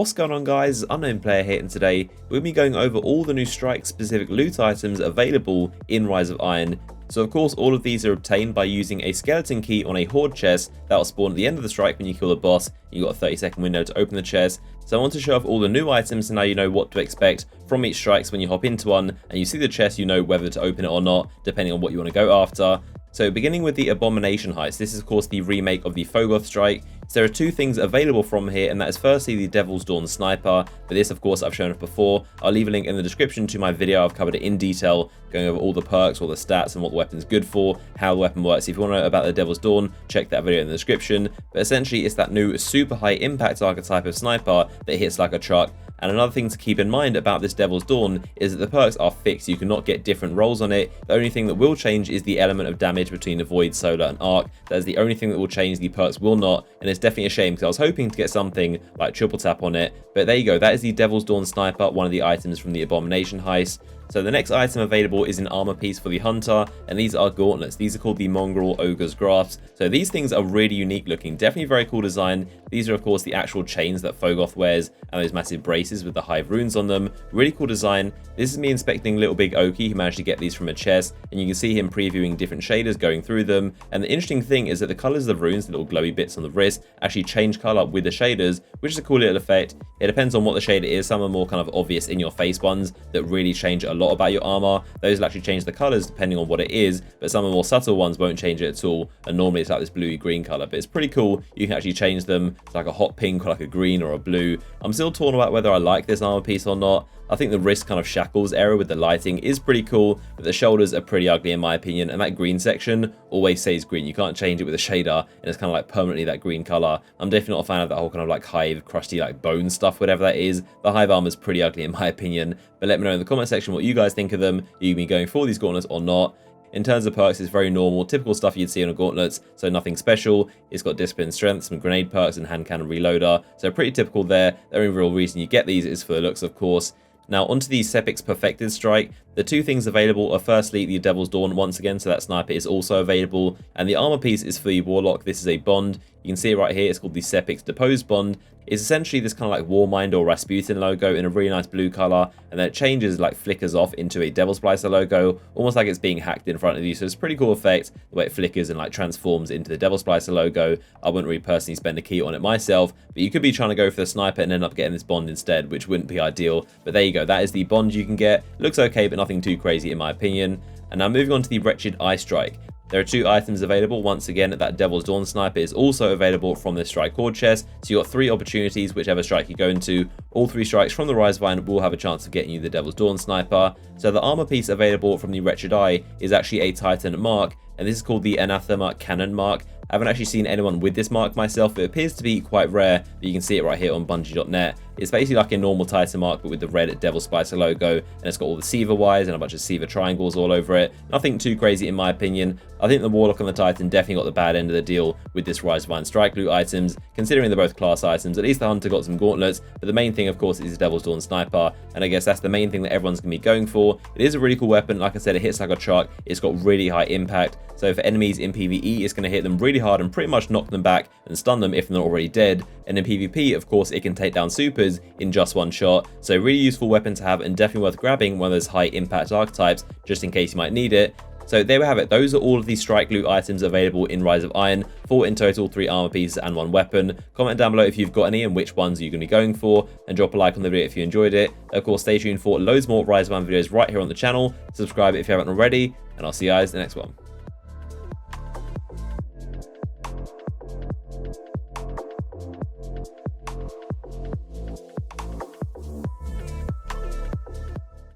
What's going on, guys? Unknown Player here, and today we'll be going over all the new strike specific loot items available in Rise of Iron. So of course all of these are obtained by using a skeleton key on a horde chest that will spawn at the end of the strike when you kill the boss. You've got a 30-second window to open the chest. So I want to show off all the new items so now you know what to expect from each strikes when you hop into one and you see the chest, you know whether to open it or not depending on what you want to go after. So beginning with the Abomination Heist, this is of course the remake of the Fogoth strike. So there are two things available from here, and that is firstly the Devil's Dawn Sniper, but this of course I've shown it before. I'll leave a link in the description to my video. I've covered it in detail, going over all the perks, all the stats, and what the weapon's good for, how the weapon works. If you want to know about the Devil's Dawn, check that video in the description. But essentially it's that new super high impact archetype of sniper that hits like a truck. And another thing to keep in mind about this Devil's Dawn is that the perks are fixed. You cannot get different rolls on it. The only thing that will change is the element of damage between the Void, Solar, and Arc. That is the only thing that will change. The perks will not, and it's definitely a shame because I was hoping to get something like triple tap on it. But there you go, that is the Devil's Dawn Sniper, one of the items from the Abomination Heist. So the next item available is an armor piece for the Hunter, and these are Gauntlets. These are called the Mongrel Ogre's Grasps. So these things are really unique looking, definitely very cool design. These are of course the actual chains that Fogoth wears, and those massive braces with the Hive runes on them. Really cool design. This is me inspecting Little Big Oki, who managed to get these from a chest, and you can see him previewing different shaders going through them. And the interesting thing is that the colors of the runes, the little glowy bits on the wrist, actually change color with the shaders, which is a cool little effect. It depends on what the shader is. Some are more kind of obvious in your face ones that really change a lot about your armor. Those will actually change the colors depending on what it is, but some of the more subtle ones won't change it at all, and normally it's like this bluey green color. But it's pretty cool. You can actually change them to like a hot pink or like a green or a blue. I'm still torn about whether I like this armor piece or not. I think the wrist kind of shackles area with the lighting is pretty cool, but the shoulders are pretty ugly in my opinion, and that green section always stays green. You can't change it with a shader, and it's kind of like permanently that green color. I'm definitely not a fan of that whole kind of like Hive, crusty like bone stuff, whatever that is. The Hive armor is pretty ugly in my opinion, but let me know in the comment section what you guys think of them. Are you going to be going for these gauntlets or not? In terms of perks, it's very normal, typical stuff you'd see on a Gauntlets, so nothing special. It's got Discipline Strength, some grenade perks, and hand cannon reloader, so pretty typical there. The only real reason you get these is for the looks, of course. Now onto the Sepiks Perfected Strike. The two things available are firstly the Devil's Dawn once again, so that sniper is also available, and the armor piece is for the Warlock. This is a bond. You can see it right here, it's called the Sepiks Deposed Bond. It's essentially this kind of like Warmind or Rasputin logo in a really nice blue color, and then it changes, like flickers off into a Devil Splicer logo, almost like it's being hacked in front of you. So it's a pretty cool effect, the way it flickers and like transforms into the Devil Splicer logo. I wouldn't really personally spend a key on it myself, but you could be trying to go for the sniper and end up getting this bond instead, which wouldn't be ideal. But there you go, that is the bond you can get. Looks okay, but nothing too crazy in my opinion. And now moving on to the Wretched Eye Strike. There are two items available. Once again, that Devil's Dawn Sniper is also available from this strike horde chest. So you've got three opportunities, whichever strike you go into. All three strikes from the Rise of Iron will have a chance of getting you the Devil's Dawn Sniper. So the armor piece available from the Wretched Eye is actually a Titan mark, and this is called the Anathema Cannon mark. I haven't actually seen anyone with this mark myself. It appears to be quite rare, but you can see it right here on Bungie.net. It's basically like a normal Titan mark, but with the red Devil Splicer logo, and it's got all the Siva wires and a bunch of Siva triangles all over it. Nothing too crazy in my opinion. I think the Warlock and the Titan definitely got the bad end of the deal with this Rise of Iron strike loot items, considering they're both class items. At least the Hunter got some gauntlets, but the main thing of course is the Devil's Dawn Sniper, and I guess that's the main thing that everyone's going to be going for. It is a really cool weapon. Like I said, it hits like a truck. It's got really high impact, so for enemies in PvE, it's going to hit them really hard and pretty much knock them back and stun them if they're not already dead. And in PvP, of course, it can take down supers in just one shot. So really useful weapon to have, and definitely worth grabbing one of those high impact archetypes just in case you might need it. So there we have it. Those are all of the strike loot items available in Rise of Iron. 4 in total, 3 armor pieces and 1 weapon. Comment down below if you've got any and which ones you're going to be going for, and drop a like on the video if you enjoyed it. Of course, stay tuned for loads more Rise of Iron videos right here on the channel. Subscribe if you haven't already, and I'll see you guys in the next one.